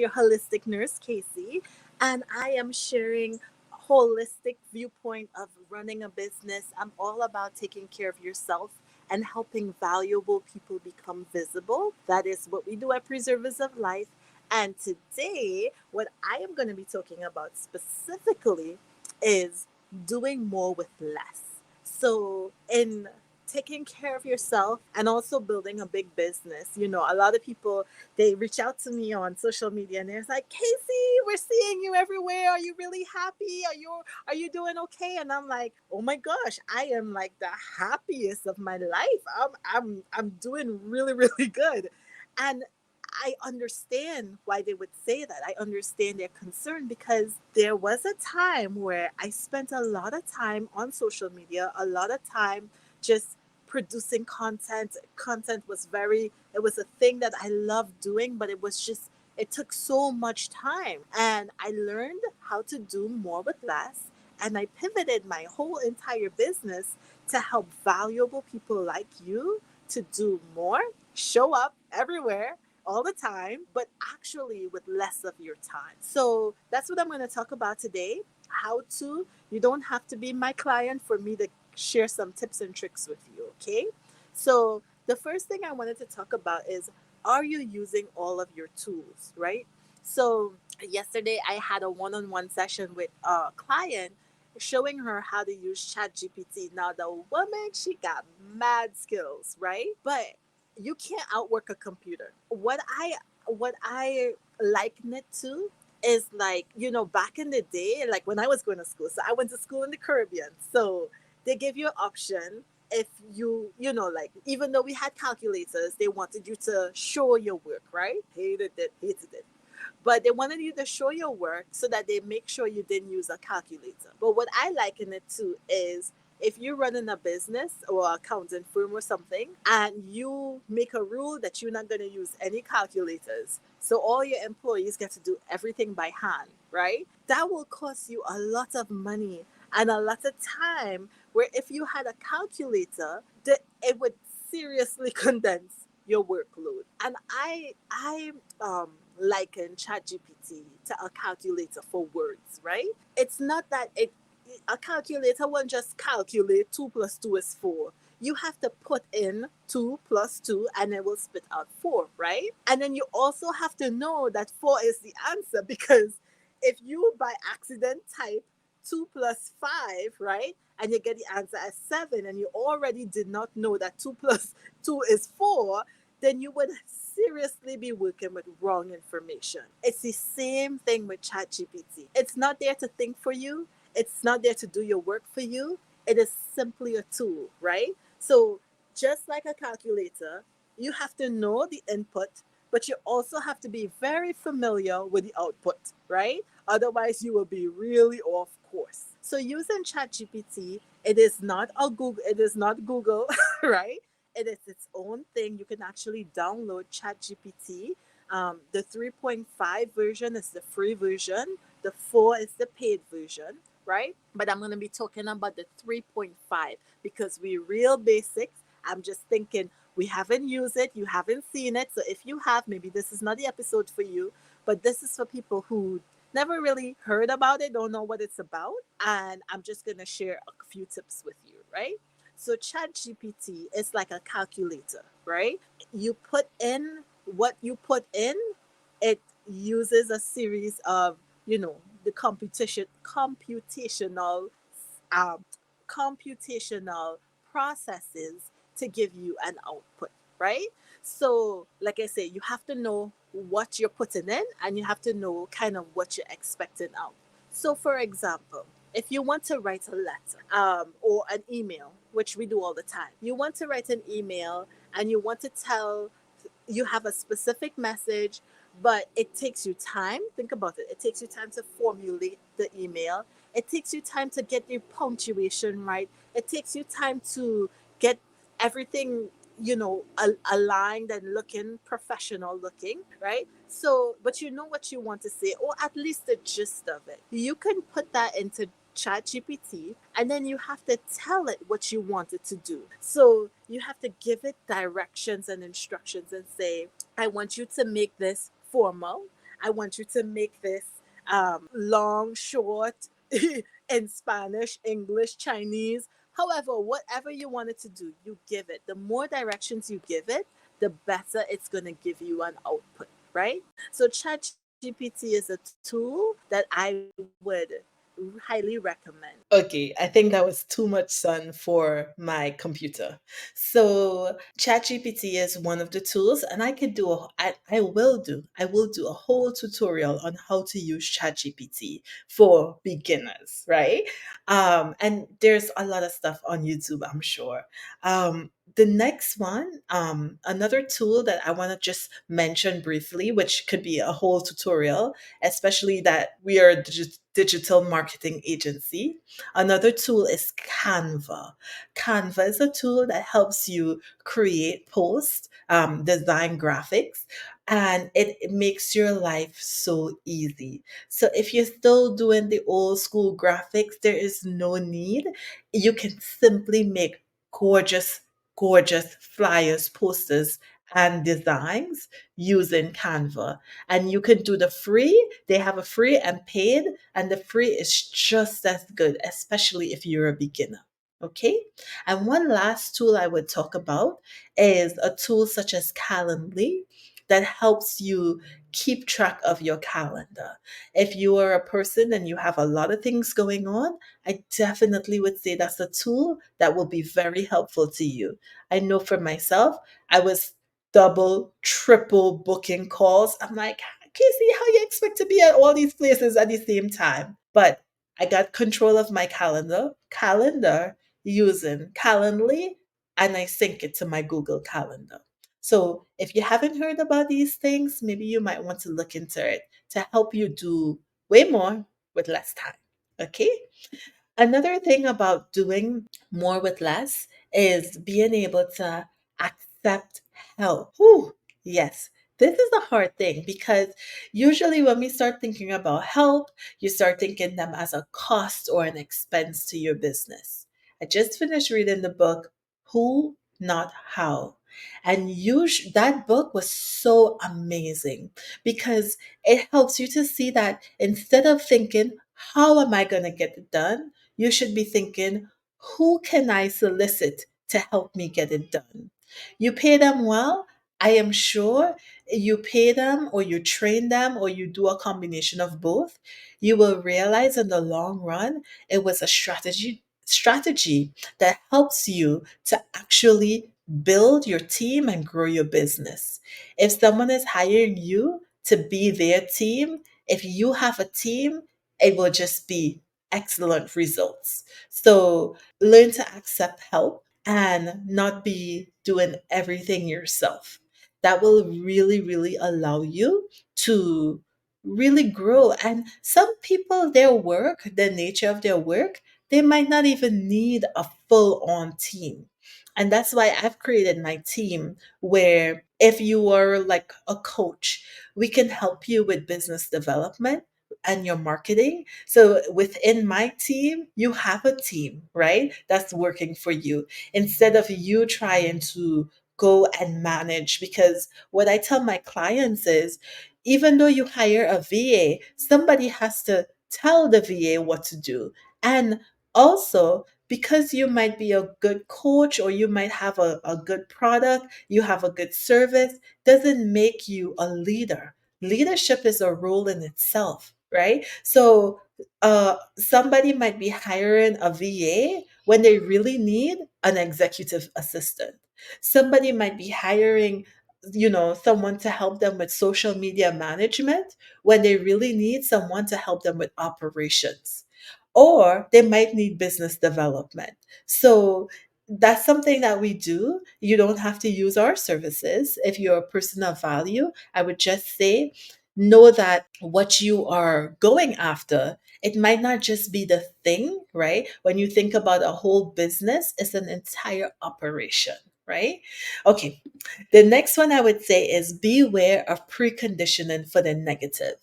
your holistic nurse, Casey, and I am sharing holistic viewpoint of running a business. I'm all about taking care of yourself and helping valuable people become visible. That is what we do at Preservers of Life. And today, what I am going to be talking about specifically is doing more with less. So, in taking care of yourself and also building a big business, a lot of people, they reach out to me on social media and they're like, Casey, we're seeing you everywhere. Are you really happy? Are you doing okay? And I'm like, oh my gosh, I am like the happiest of my life. I'm doing really, really good. And I understand why they would say that. I understand their concern because there was a time where I spent a lot of time on social media, a lot of time just producing content. Content was it was a thing that I loved doing, but it took so much time. And I learned how to do more with less. And I pivoted my whole entire business to help valuable people like you to do more, show up everywhere all the time, but actually with less of your time. So that's what I'm going to talk about today. You don't have to be my client for me to share some tips and tricks with you, okay? So the first thing I wanted to talk about is, are you using all of your tools, right? So yesterday I had a one-on-one session with a client showing her how to use ChatGPT. Now the woman, she got mad skills, right? But you can't outwork a computer. What I liken it to is like, back in the day, like when I was going to school. So I went to school in the Caribbean. So they gave you an option if like, even though we had calculators, they wanted you to show your work, right? Hated it. But they wanted you to show your work so that they make sure you didn't use a calculator. But what I liken it to is, if you're running a business or accounting firm or something, and you make a rule that you're not going to use any calculators, so all your employees get to do everything by hand, right? That will cost you a lot of money and a lot of time. Where if you had a calculator, it would seriously condense your workload. And I liken ChatGPT to a calculator for words, right? It's not that a calculator won't just calculate 2 plus 2 is 4. You have to put in 2 plus 2 and it will spit out 4, right? And then you also have to know that 4 is the answer, because if you by accident type 2 plus 5, right? And you get the answer as 7, and you already did not know that 2 plus 2 is 4, then you would seriously be working with wrong information. It's the same thing with ChatGPT. It's not there to think for you, it's not there to do your work for you. It is simply a tool, right? So, just like a calculator, you have to know the input, but you also have to be very familiar with the output, right? Otherwise, you will be really off course. So, using ChatGPT, it is not Google, right? It is its own thing. You can actually download ChatGPT. The 3.5 version is the free version. The 4 is the paid version, right? But I'm going to be talking about the 3.5 because we real basics. I'm just thinking, we haven't used it, you haven't seen it. So if you have, maybe this is not the episode for you, but this is for people who never really heard about it, don't know what it's about. And I'm just going to share a few tips with you, right? So ChatGPT is like a calculator, right? You put in what you put in, it uses a series of, the um, computational processes to give you an output, right? So, like I say, you have to know what you're putting in, and you have to know kind of what you're expecting out. So, for example, if you want to write a letter, or an email, which we do all the time, you want to write an email and you want to tell, you have a specific message, but it takes you time. Think about it. It takes you time to formulate the email. It takes you time to get your punctuation right. It takes you time to get everything, aligned and looking professional looking, right? So, but you know what you want to say, or at least the gist of it. You can put that into ChatGPT, and then you have to tell it what you want it to do. So you have to give it directions and instructions and say, I want you to make this formal. I want you to make this long, short, in Spanish, English, Chinese. However, whatever you want it to do, you give it. The more directions you give it, the better it's going to give you an output, right? So, ChatGPT is a tool that I would highly recommend. Okay, I think that was too much sun for my computer. So ChatGPT is one of the tools, and I could do I will do a whole tutorial on how to use ChatGPT for beginners, right? And there's a lot of stuff on YouTube, I'm sure. The next one, another tool that I want to just mention briefly, which could be a whole tutorial, especially that we are a digital marketing agency. Another tool is Canva. Canva is a tool that helps you create posts, design graphics, and it makes your life so easy. So if you're still doing the old school graphics, there is no need. You can simply make gorgeous, gorgeous flyers, posters, and designs using Canva. And you can do the free, they have a free and paid, and the free is just as good, especially if you're a beginner. Okay. And one last tool I would talk about is a tool such as Calendly that helps you keep track of your calendar. If you are a person and you have a lot of things going on, I definitely would say that's a tool that will be very helpful to you. I know for myself, I was double, triple booking calls. I'm like, Casey, how you expect to be at all these places at the same time? But I got control of my calendar using Calendly, and I sync it to my Google Calendar. So if you haven't heard about these things, maybe you might want to look into it to help you do way more with less time. Okay? Another thing about doing more with less is being able to accept help. Whew, yes, this is a hard thing because usually when we start thinking about help, you start thinking them as a cost or an expense to your business. I just finished reading the book Who, Not How. And that book was so amazing because it helps you to see that instead of thinking, how am I going to get it done? You should be thinking, who can I solicit to help me get it done? You pay them well. I am sure you pay them or you train them or you do a combination of both. You will realize in the long run, it was a strategy that helps you to actually build your team and grow your business. If someone is hiring you to be their team, if you have a team, it will just be excellent results. So learn to accept help and not be doing everything yourself. That will really, really allow you to really grow. And some people, the nature of their work, they might not even need a full on team. And that's why I've created my team where if you are like a coach, we can help you with business development and your marketing. So within my team, you have a team, right? That's working for you instead of you trying to go and manage. Because what I tell my clients is even though you hire a VA, somebody has to tell the VA what to do. And also, because you might be a good coach or you might have a good product, you have a good service, doesn't make you a leader. Leadership is a role in itself, right? So somebody might be hiring a VA when they really need an executive assistant. Somebody might be hiring, someone to help them with social media management when they really need someone to help them with operations. Or they might need business development. So that's something that we do. You don't have to use our services. If you're a person of value, I would just say, know that what you are going after, it might not just be the thing, right? When you think about a whole business, it's an entire operation, right? Okay. The next one I would say is beware of preconditioning for the negative.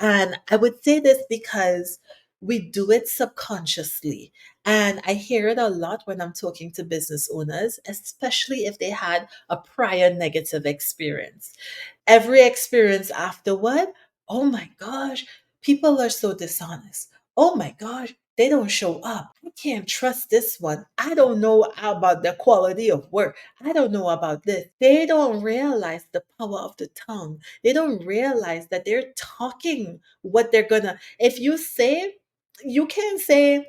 And I would say this because we do it subconsciously. And I hear it a lot when I'm talking to business owners, especially if they had a prior negative experience. Every experience afterward Oh my gosh, people are so dishonest. Oh my gosh, they don't show up. I can't trust this one. I don't know about the quality of work. I don't know about this. They don't realize the power of the tongue. They don't realize that they're talking what they're gonna. If you say, you can't say,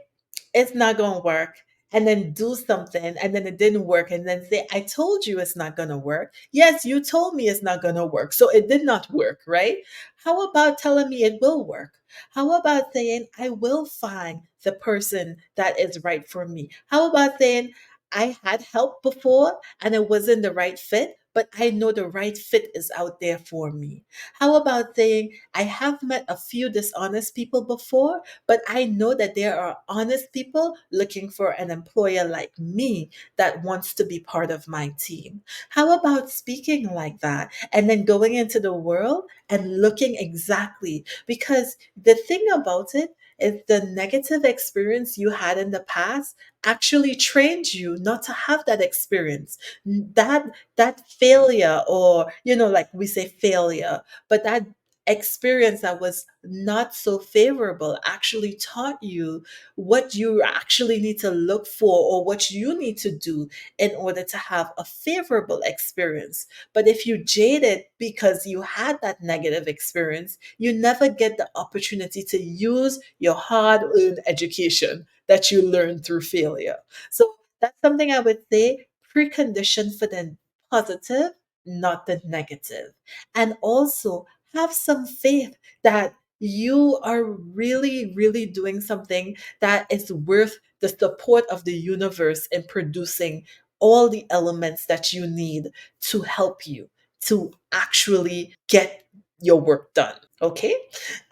it's not going to work, and then do something and then it didn't work, and then say, I told you it's not going to work. Yes, you told me it's not going to work, so it did not work, right? How about telling me it will work? How about saying, I will find the person that is right for me? How about saying, I had help before and it wasn't the right fit, but I know the right fit is out there for me? How about saying, I have met a few dishonest people before, but I know that there are honest people looking for an employer like me that wants to be part of my team. How about speaking like that and then going into the world and looking exactly? Because the thing about it is, the negative experience you had in the past actually trained you not to have that experience. That failure, or like we say failure, but that experience that was not so favorable actually taught you what you actually need to look for, or what you need to do in order to have a favorable experience. But if you jaded because you had that negative experience, you never get the opportunity to use your hard earned education that you learned through failure. So that's something I would say, precondition for the positive, not the negative. And also, have some faith that you are really, really doing something that is worth the support of the universe in producing all the elements that you need to help you to actually get your work done. Okay.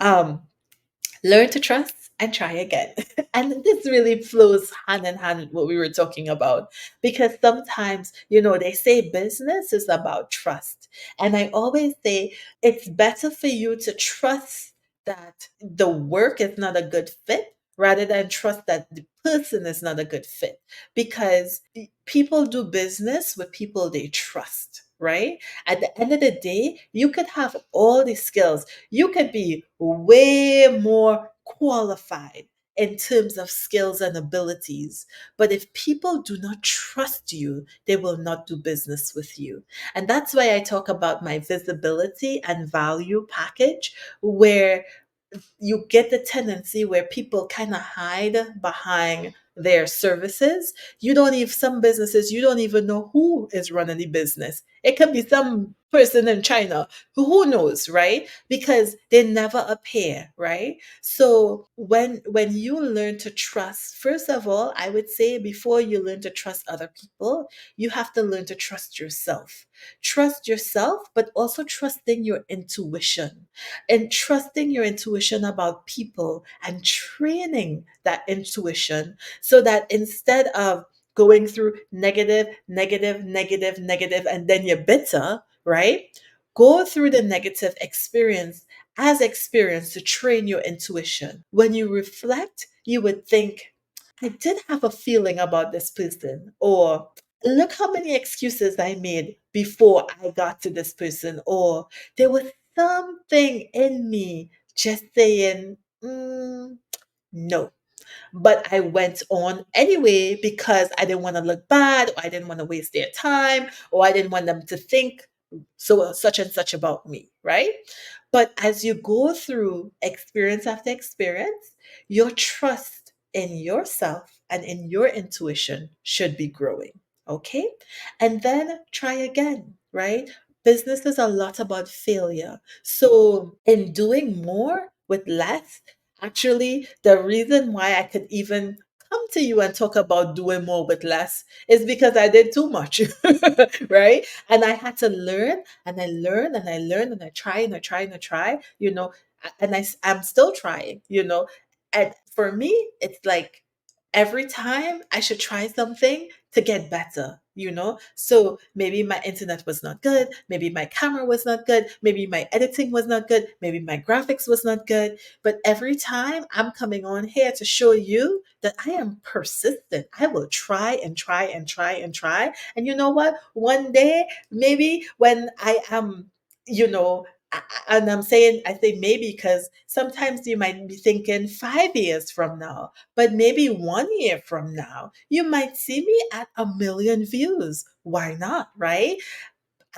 Um, Learn to trust and try again. And this really flows hand in hand with what we were talking about, because sometimes, they say business is about trust. And I always say it's better for you to trust that the work is not a good fit rather than trust that the person is not a good fit, because people do business with people they trust, right? At the end of the day, you could have all the skills, you could be way more qualified in terms of skills and abilities. But if people do not trust you, they will not do business with you. And that's why I talk about my visibility and value package, where you get the tendency where people kind of hide behind their services. You don't even, some businesses, you don't even know who is running the business. It could be some person in China, who knows, right? Because they never appear, right? So when you learn to trust, first of all, I would say, before you learn to trust other people, you have to learn to trust yourself. Trust yourself, but also trusting your intuition, and trusting your intuition about people, and training that intuition, so that instead of going through negative, negative, negative, negative, and then you're bitter, right? Go through the negative experience as experience to train your intuition. When you reflect, you would think, I did have a feeling about this person, or look how many excuses I made before I got to this person, or there was something in me just saying, no. But I went on anyway because I didn't want to look bad, or I didn't want to waste their time, or I didn't want them to think so such and such about me, right? But as you go through experience after experience, your trust in yourself and in your intuition should be growing. Okay? And then try again, right? Business is a lot about failure. So, in doing more with less, actually, the reason why I could even come to you and talk about doing more with less is because I did too much, right? And I had to learn, and I learned, and I learned, and I try, and I try, and I try, and I'm still trying, And for me, it's like every time I should try something to get better, So maybe my internet was not good, maybe my camera was not good, maybe my editing was not good, maybe my graphics was not good. But every time I'm coming on here to show you that I am persistent. I will try and try and try and try. And you know what? One day, maybe when I am, you know, And I'm saying, I say maybe because sometimes you might be thinking 5 years from now, but maybe 1 year from now, you might see me at 1 million views. Why not, right?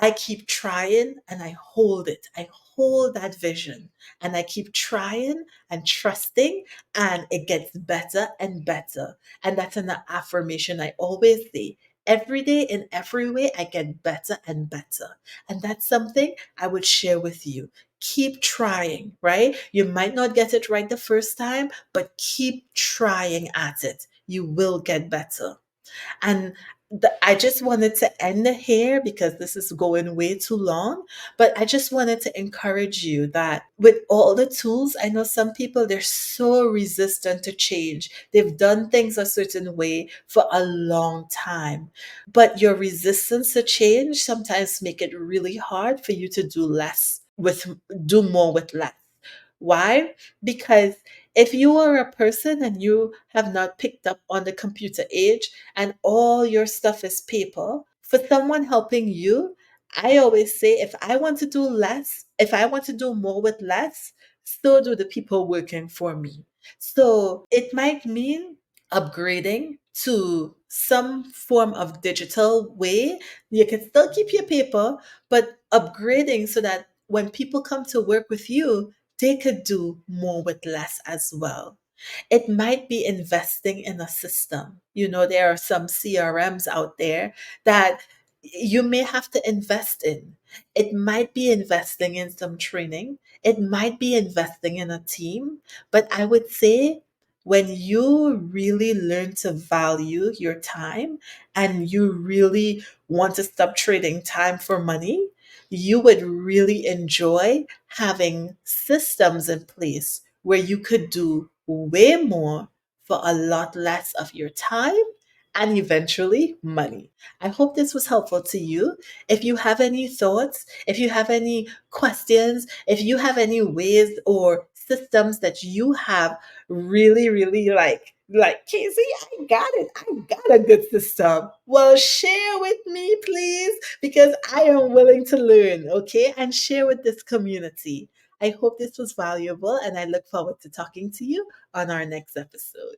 I keep trying and I hold it. I hold that vision and I keep trying and trusting, and it gets better and better. And that's an affirmation I always say. Every day in every way, I get better and better. And that's something I would share with you. Keep trying, right? You might not get it right the first time, but keep trying at it. You will get better. And I just wanted to end here because this is going way too long. But I just wanted to encourage you that with all the tools, I know some people, they're so resistant to change. They've done things a certain way for a long time. But your resistance to change sometimes make it really hard for you to do more with less. Why? Because if you are a person and you have not picked up on the computer age and all your stuff is paper, for someone helping you, I always say if I want to do less, if I want to do more with less, so do the people working for me. So it might mean upgrading to some form of digital way. You can still keep your paper, but upgrading so that when people come to work with you, they could do more with less as well. It might be investing in a system. You know, there are some CRMs out there that you may have to invest in. It might be investing in some training. It might be investing in a team. But I would say when you really learn to value your time and you really want to stop trading time for money, you would really enjoy having systems in place where you could do way more for a lot less of your time and eventually money. I hope this was helpful to you. If you have any thoughts, if you have any questions, if you have any ways or systems that you have really, really like Casey, I got it. I got a good system. Well, share with me, please, because I am willing to learn, okay? And share with this community. I hope this was valuable and I look forward to talking to you on our next episode.